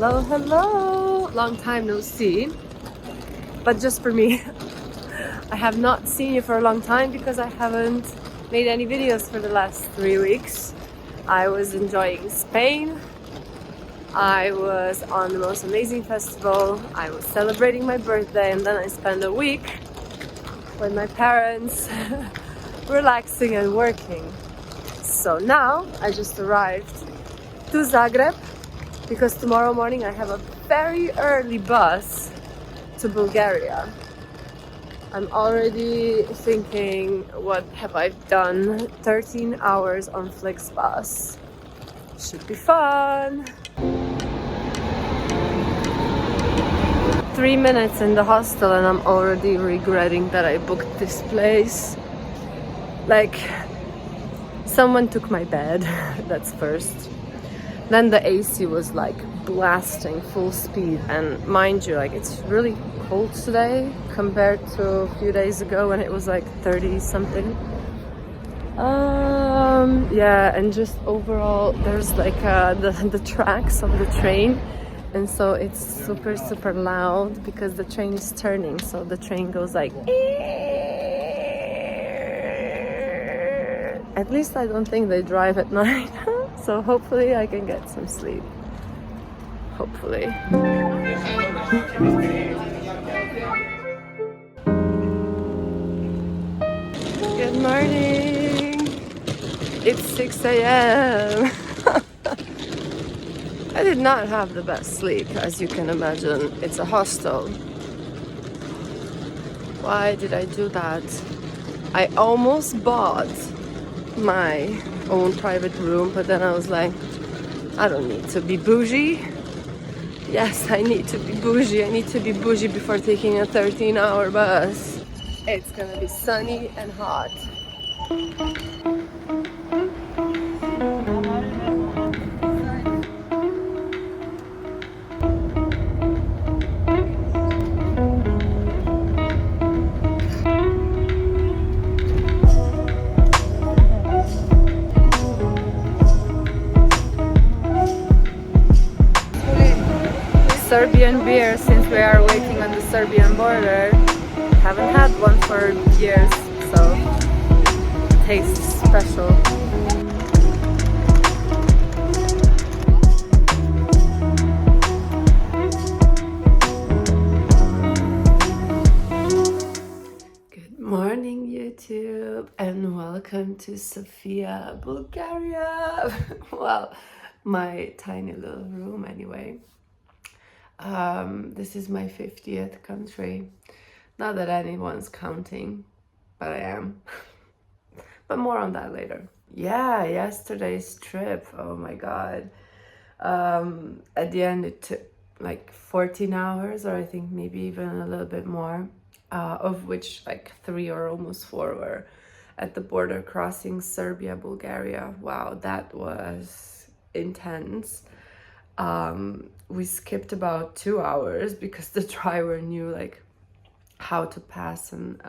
Hello, hello! Long time no see, but just for me. I have not seen you for a long time because I haven't made any videos for the last 3 weeks. I was enjoying Spain. I was on the most amazing festival. I was celebrating my birthday, and then I spent a week with my parents relaxing and working. So now I just arrived to Zagreb because tomorrow morning I have a very early bus to Bulgaria. I'm already thinking, what have I done? 13 hours on Flixbus. Should be fun. 3 minutes in the hostel and I'm already regretting that I booked this place. Like, someone took my bed, that's first. Then the AC was like blasting full speed, and mind you, like, it's really cold today compared to a few days ago when it was like 30 something. Yeah, and just overall there's like the tracks of the train, and so it's super loud because the train is turning, so the train goes like at least I don't think they drive at night. So hopefully I can get some sleep. Hopefully. Good morning. It's 6 a.m. I did not have the best sleep, as you can imagine. It's a hostel. Why did I do that? I almost bought my own private room, but then I was like, I don't need to be bougie. Yes, I need to be bougie. I need to be bougie before taking a 13-hour bus. It's gonna be sunny and hot. Serbian beer, since we are waiting on the Serbian border. Haven't had one for years, so it tastes special. Good morning, YouTube, and welcome to Sofia, Bulgaria. Well, my tiny little room anyway. This is my 50th country. Not that anyone's counting, but I am. But more on that later. Yeah, yesterday's trip, oh my god. At the end it took like 14 hours, or I think maybe even a little bit more, of which like 3 or almost 4 were at the border crossing Serbia, Bulgaria. Wow, that was intense. We skipped about 2 hours because the driver knew like how to pass and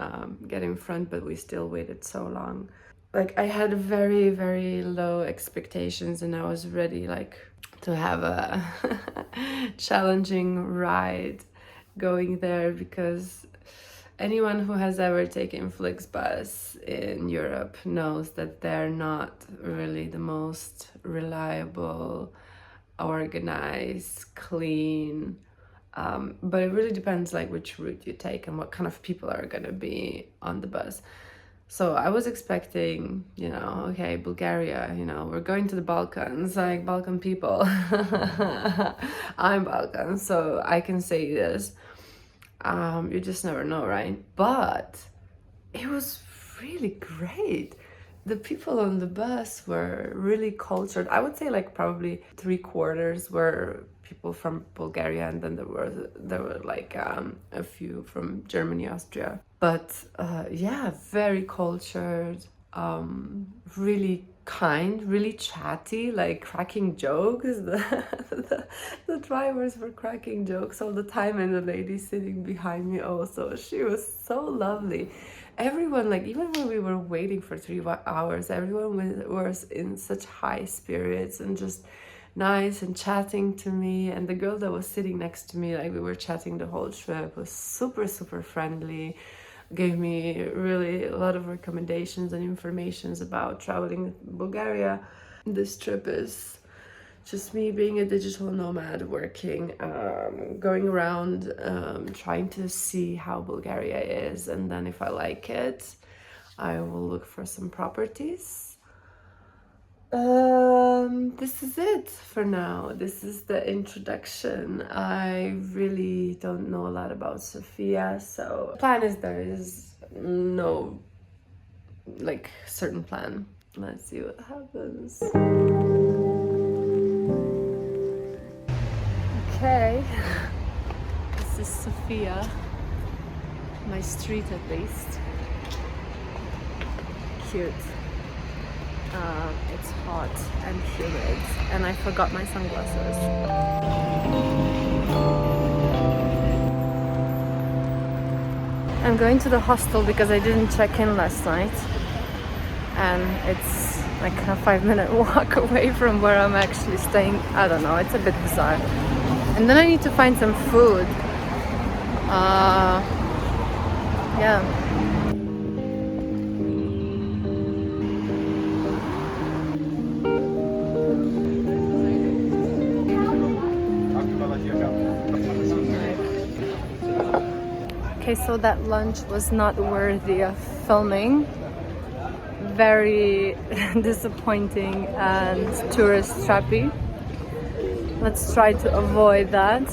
get in front, but we still waited so long. Like, I had very low expectations, and I was ready like to have a challenging ride going there, because anyone who has ever taken Flixbus in Europe knows that they're not really the most reliable, organized, clean, but it really depends like which route you take and what kind of people are gonna be on the bus. So I was expecting, you know, okay, Bulgaria, you know, we're going to the Balkans, like Balkan people. I'm Balkan, so I can say this. You just never know, right? But it was really great. The people on the bus were really cultured. I would say like probably 3/4 were people from Bulgaria, and then there were like a few from Germany, Austria. But yeah, very cultured, really kind, really chatty, like cracking jokes. The drivers were cracking jokes all the time, and the lady sitting behind me also, she was so lovely. Everyone, like, even when we were waiting for 3 hours, everyone was in such high spirits and just nice and chatting to me. And the girl that was sitting next to me, like we were chatting the whole trip, was super, super friendly. Gave me really a lot of recommendations and informations about traveling in Bulgaria. This trip is just me being a digital nomad, working, going around, trying to see how Bulgaria is, and then if I like it, I will look for some properties. This is it for now. This is the introduction. I really don't know a lot about Sofia, so the plan is there is no like certain plan. Let's see what happens. Okay, this is Sofia, my street at least. Cute. It's hot and humid, and I forgot my sunglasses. I'm going to the hostel because I didn't check in last night, and it's like a 5-minute walk away from where I'm actually staying. I don't know, it's a bit bizarre. And then I need to find some food. Yeah. Okay, so that lunch was not worthy of filming. Very disappointing and tourist trappy. Let's try to avoid that.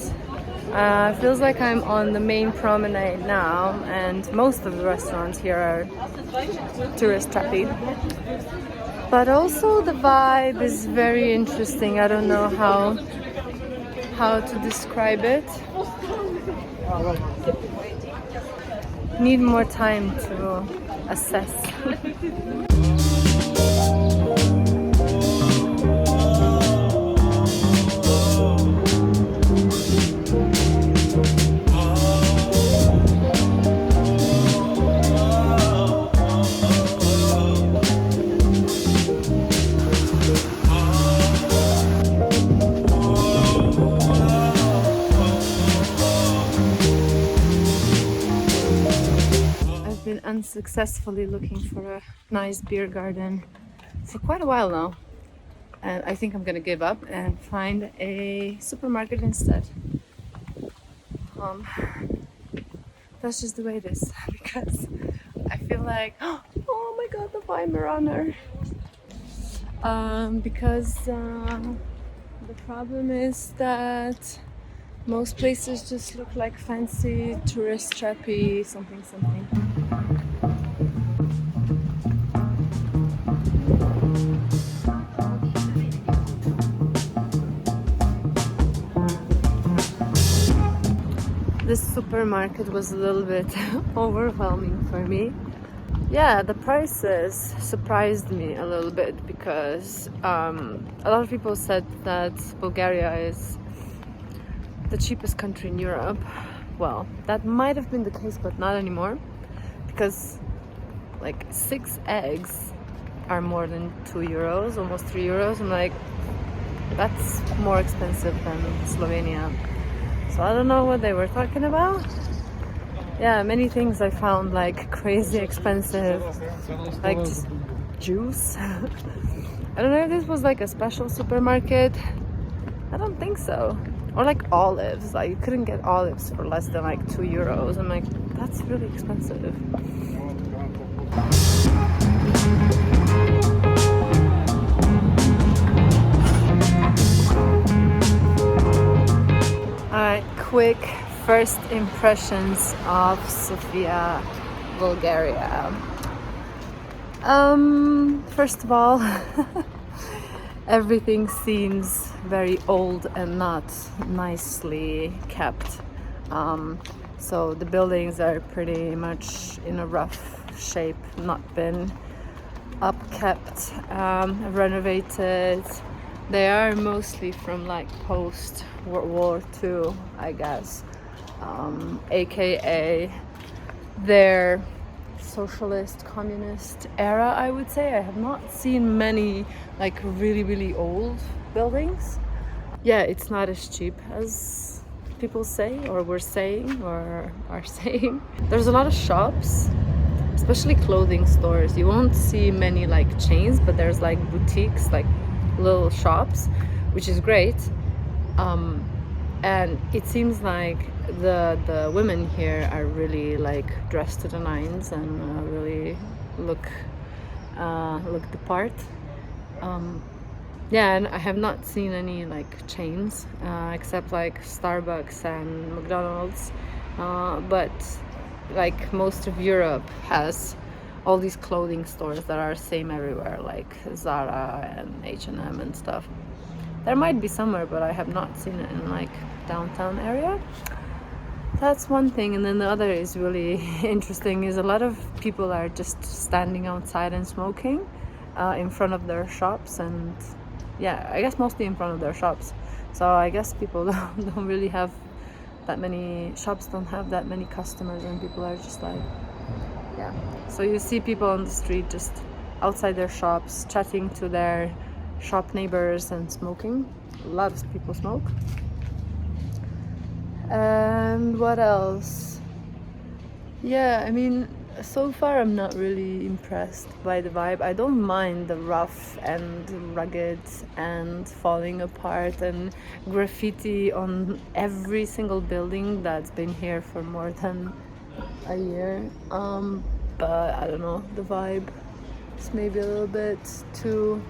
Feels like I'm on the main promenade now, and most of the restaurants here are tourist trappy. But also the vibe is very interesting. I don't know how to describe it. Need more time to assess. Unsuccessfully looking for a nice beer garden for quite a while now, and I think I'm gonna give up and find a supermarket instead. That's just the way it is, because I feel like, oh my god, the Weimaraner. Because the problem is that most places just look like fancy tourist trappy something. This supermarket was a little bit overwhelming for me. Yeah, the prices surprised me a little bit because a lot of people said that Bulgaria is the cheapest country in Europe. Well, that might have been the case, but not anymore, because like 6 eggs are more than 2 euros, almost 3 euros. I'm like, that's more expensive than Slovenia. So I don't know what they were talking about. Yeah, many things I found like crazy expensive, like just juice. I don't know if this was like a special supermarket. I don't think so. Or like olives, like you couldn't get olives for less than like 2 euros. I'm like, that's really expensive. Alright, quick first impressions of Sofia, Bulgaria. First of all, everything seems very old and not nicely kept. So the buildings are pretty much in a rough shape, not been upkept, renovated. They are mostly from like post World War II, I guess, aka their socialist communist era, I would say. I have not seen many like really old buildings. yeah, it's not as cheap as people say or were saying or are saying. There's a lot of shops, especially clothing stores. You won't see many like chains, but there's like boutiques, like little shops, which is great. And it seems like the women here are really like dressed to the nines and really look the part. Yeah, and I have not seen any like chains except like Starbucks and McDonald's, but like most of Europe has all these clothing stores that are same everywhere, like Zara and H&M and stuff. There might be somewhere, but I have not seen it in like downtown area. That's one thing. And then the other is really interesting is a lot of people are just standing outside and smoking in front of their shops, and yeah, I guess mostly in front of their shops. So I guess people don't really have that many shops, don't have that many customers, and people are just like, yeah. So you see people on the street just outside their shops chatting to their shop neighbors and smoking. A lot of people smoke. And what else? Yeah, I mean, so far I'm not really impressed by the vibe. I don't mind the rough and rugged and falling apart and graffiti on every single building that's been here for more than a year. But I don't know, the vibe is maybe a little bit too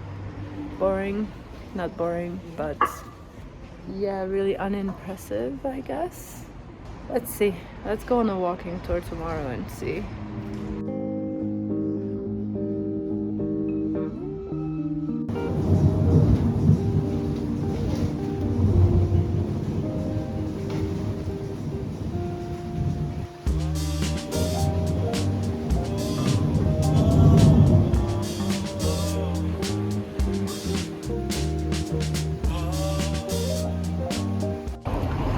boring. Not boring, but yeah, really unimpressive, I guess. Let's see. Let's go on a walking tour tomorrow and see.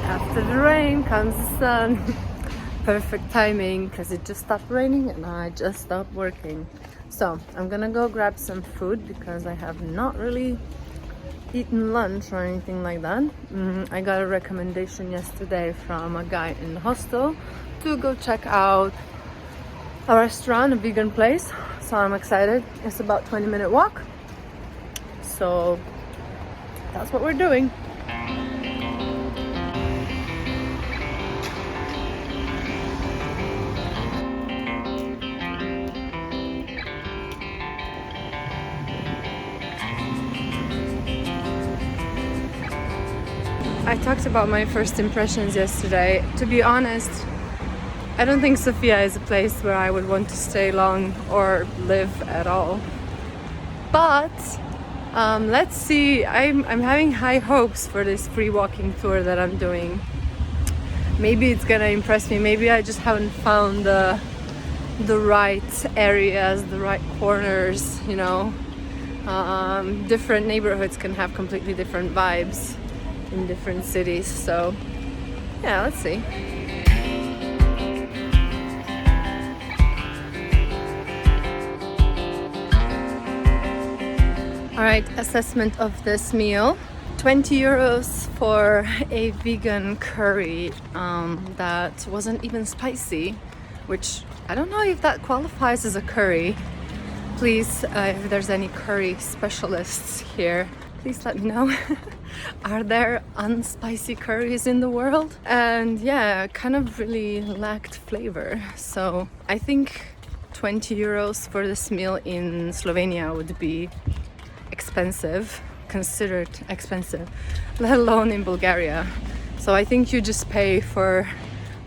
After the rain comes the sun. Perfect timing, because it just stopped raining and I just stopped working. So I'm gonna go grab some food because I have not really eaten lunch or anything like that. I got a recommendation yesterday from a guy in the hostel to go check out a restaurant, a vegan place. So I'm excited. It's about 20-minute walk. So that's what we're doing. I talked about my first impressions yesterday. To be honest, I don't think Sofia is a place where I would want to stay long or live at all. But let's see. I'm having high hopes for this free walking tour that I'm doing. Maybe it's gonna impress me. Maybe I just haven't found the right areas, the right corners, you know. Different neighborhoods can have completely different vibes in different cities, so yeah, let's see. All right, assessment of this meal. 20 euros for a vegan curry that wasn't even spicy, which I don't know if that qualifies as a curry. Please, if there's any curry specialists here, please let me know. Are there unspicy curries in the world? And yeah, kind of really lacked flavor. So I think 20 euros for this meal in Slovenia would be expensive, considered expensive, let alone in Bulgaria. So I think you just pay for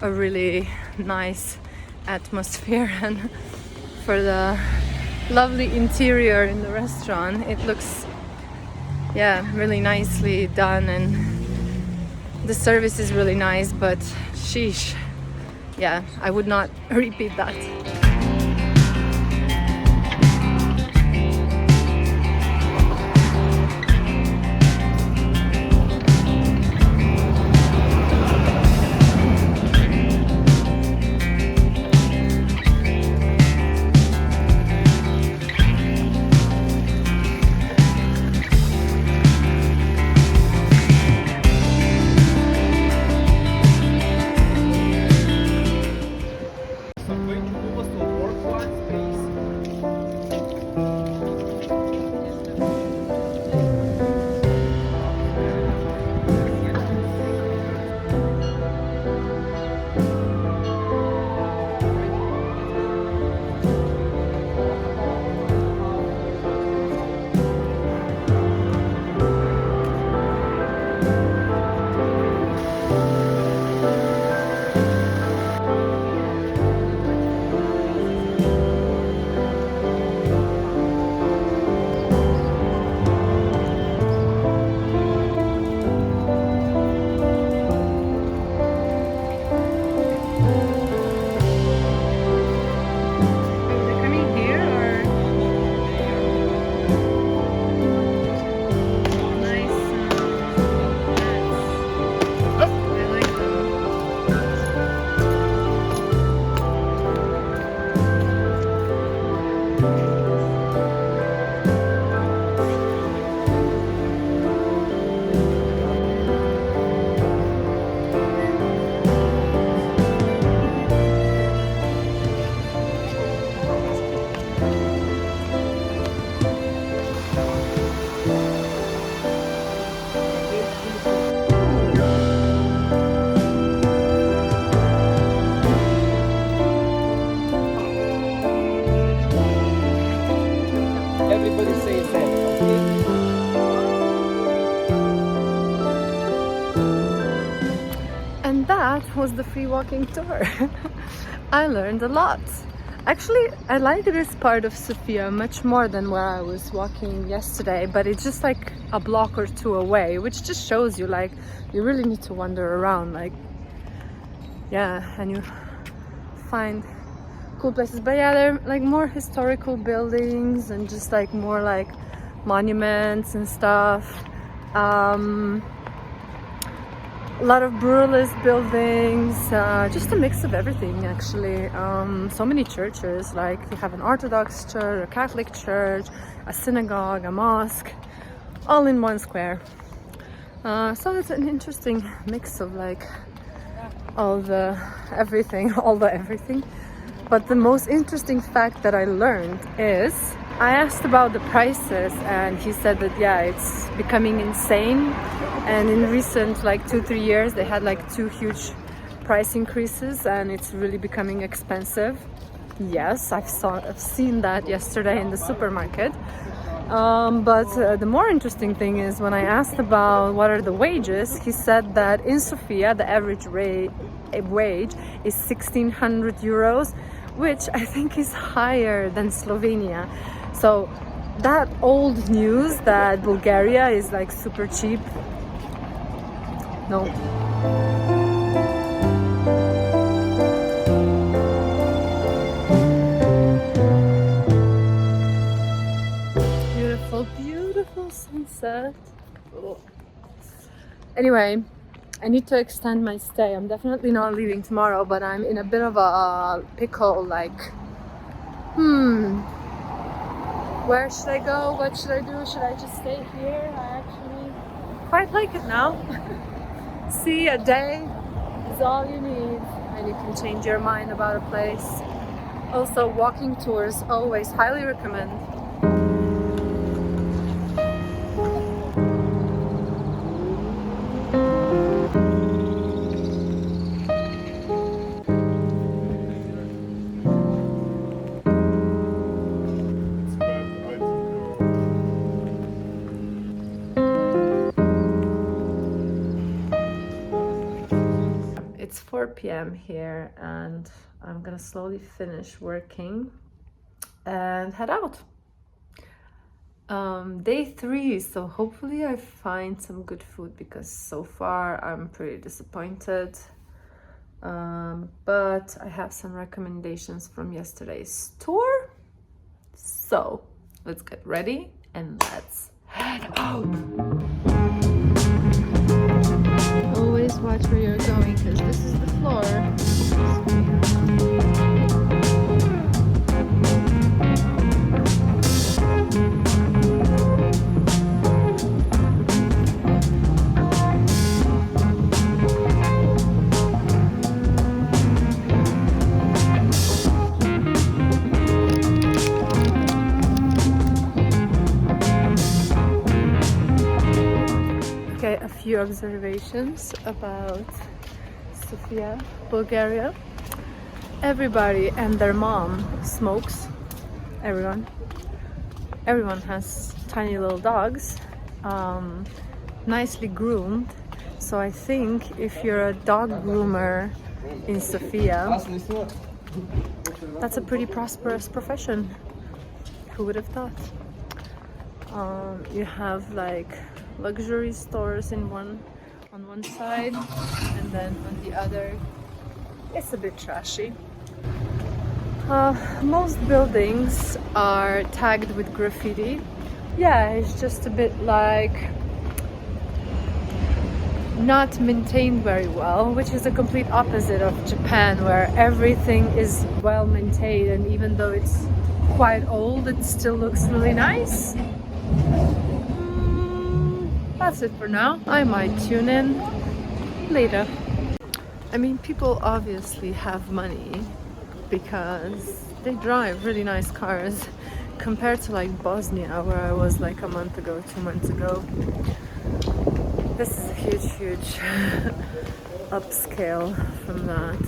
a really nice atmosphere and for the lovely interior in the restaurant. It looks, yeah, really nicely done and the service is really nice, but sheesh, yeah, I would not repeat that. was the free walking tour. I learned a lot. Actually, I like this part of Sofia much more than where I was walking yesterday, but it's just like a block or two away, which just shows you like you really need to wander around, like, yeah, and you find cool places. But yeah, they're like more historical buildings and just like more like monuments and stuff. A lot of burlesque buildings, just a mix of everything actually. So many churches, like you have an Orthodox church, a Catholic church, a synagogue, a mosque, all in one square. So it's an interesting mix of like all the everything. But the most interesting fact that I learned is I asked about the prices, and he said that yeah, it's becoming insane. And in recent like 2-3 years, they had like 2 huge price increases, and it's really becoming expensive. Yes, I've seen that yesterday in the supermarket. But the more interesting thing is when I asked about what are the wages, he said that in Sofia the average wage is 1,600 euros, which I think is higher than Slovenia. So that old news that Bulgaria is like super cheap, no. Beautiful, beautiful sunset. Oh. Anyway, I need to extend my stay. I'm definitely not leaving tomorrow, but I'm in a bit of a pickle, like, where should I go? What should I do? Should I just stay here? I actually quite like it now. See, a day is all you need, and you can change your mind about a place. Also, walking tours, always highly recommend. It's 4 p.m. here, and I'm gonna slowly finish working and head out. Day 3, so hopefully I find some good food, because so far I'm pretty disappointed. But I have some recommendations from yesterday's tour, so let's get ready and let's head out. Always watch where you're going, because this is the floor. Okay, a few observations about Sofia, Bulgaria. Everybody and their mom smokes. Everyone has tiny little dogs, nicely groomed. So I think if you're a dog groomer in Sofia, that's a pretty prosperous profession. Who would have thought? You have like luxury stores on one side, and then on the other it's a bit trashy. Most buildings are tagged with graffiti. Yeah, it's just a bit like not maintained very well, which is the complete opposite of Japan, where everything is well maintained, and even though it's quite old, it still looks really nice. That's it for now. I might tune in later. I mean, people obviously have money because they drive really nice cars, compared to like Bosnia, where I was like a month ago, 2 months ago. This is a huge upscale from that.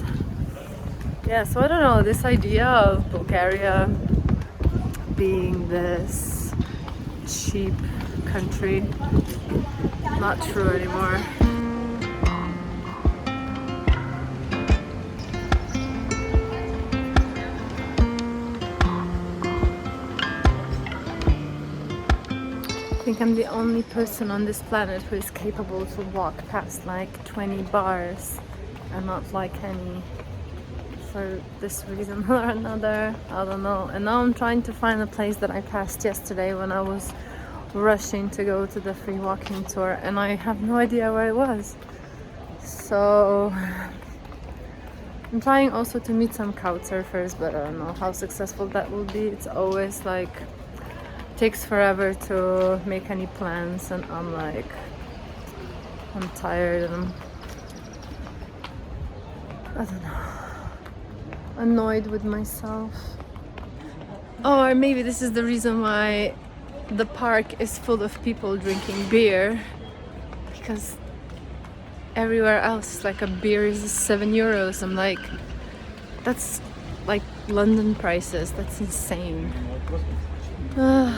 Yeah, so I don't know, this idea of Bulgaria being this cheap country, not true anymore. think I'm the only person on this planet who is capable to walk past like 20 bars and not like any, for this reason or another, I don't know. And now I'm trying to find a place that I passed yesterday when I was rushing to go to the free walking tour, and I have no idea where it was. So I'm trying also to meet some couch surfers, but I don't know how successful that will be. It's always like takes forever to make any plans, and I'm tired and I don't know, annoyed with myself. Or maybe this is the reason why the park is full of people drinking beer, because everywhere else like a beer is 7 euros. I'm like, that's like London prices. That's insane. I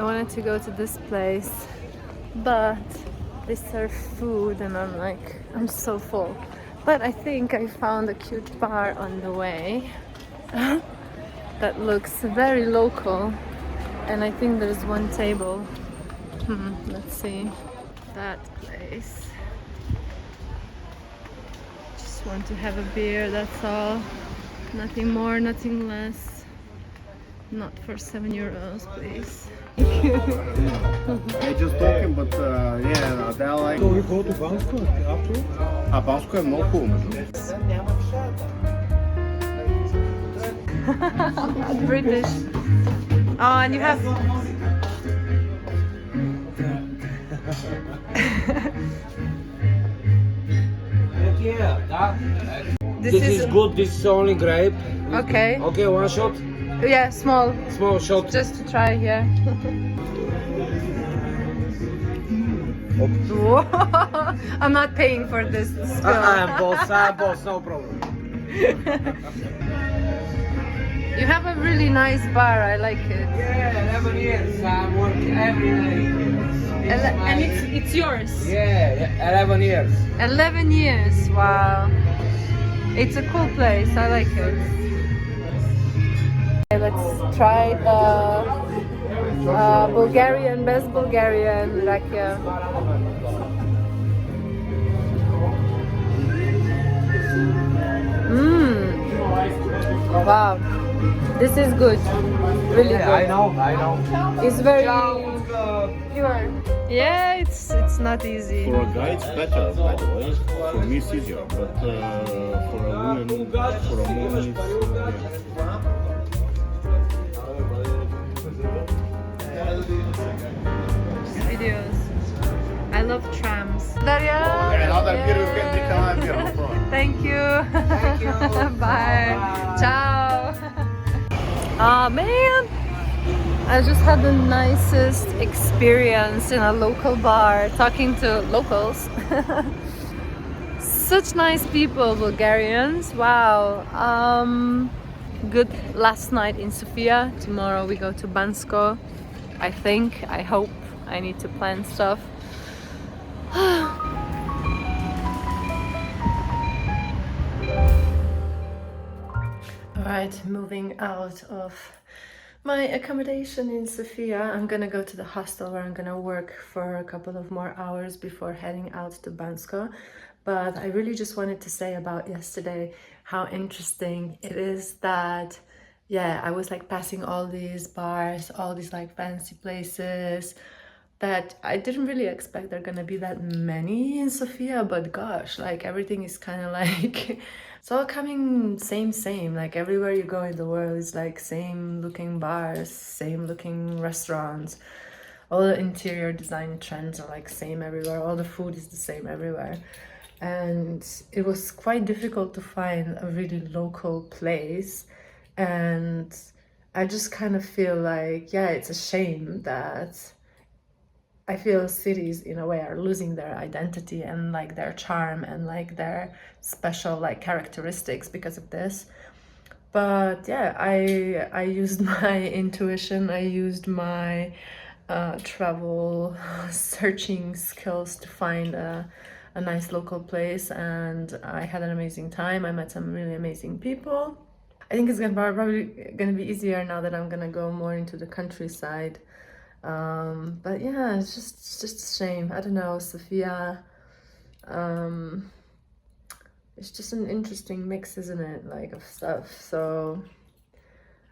wanted to go to this place, but they serve food and I'm like, I'm so full. But I think I found a cute bar on the way that looks very local, and I think there's one table. Let's see. That place. Just want to have a beer, that's all. Nothing more, nothing less. Not for 7 euros, please. Thank you. I just talking, but yeah, they're like. So we go to Bansko afterwards? Bansko je mnogo cool, British. Oh, and you have. This is good. This is only grape. Okay. Okay, one shot. Yeah, small. Small shot. Just to try here. I'm not paying for this spill. I am boss, no problem. You have a really nice bar, I like it. Yeah, 11 years. I'm working every day. And it's yours? Yeah, 11 years. 11 years, wow. It's a cool place, I like it. Okay, let's try the Bulgarian, best Bulgarian rakia. Wow, this is good, really good. I know. It's very pure. Yeah, it's not easy. For a guy, it's better, by the way. For me, it's easier, but for a woman, it's Videos. I love trams. Daria. Thank you. Thank you. Bye. Ciao. Ah man, I just had the nicest experience in a local bar talking to locals. Such nice people, Bulgarians. Wow. Good last night in Sofia. Tomorrow we go to Bansko. I think, I hope. I need to plan stuff. Alright, moving out of my accommodation in Sofia. I'm gonna go to the hostel where I'm gonna work for a couple of more hours before heading out to Bansko. But I really just wanted to say about yesterday how interesting it is that, yeah, I was like passing all these bars, all these like fancy places that I didn't really expect there are gonna be that many in Sofia, but gosh, like everything is kind of like it's all coming same, like everywhere you go in the world is like same looking bars, same looking restaurants, all the interior design trends are like same everywhere, all the food is the same everywhere. And it was quite difficult to find a really local place, and I just kind of feel like, yeah, it's a shame that I feel cities in a way are losing their identity and like their charm and like their special like characteristics because of this. But yeah, I used my intuition, I used my travel searching skills to find a a nice local place, and I had an amazing time. I met some really amazing people. I think it's probably gonna be easier now that I'm gonna go more into the countryside. But yeah, it's just a shame. I don't know, Sofia. It's just an interesting mix, isn't it? Like, of stuff. So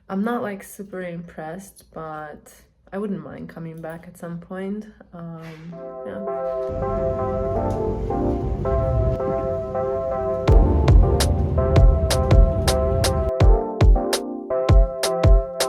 I'm not like super impressed, but I wouldn't mind coming back at some point. Yeah.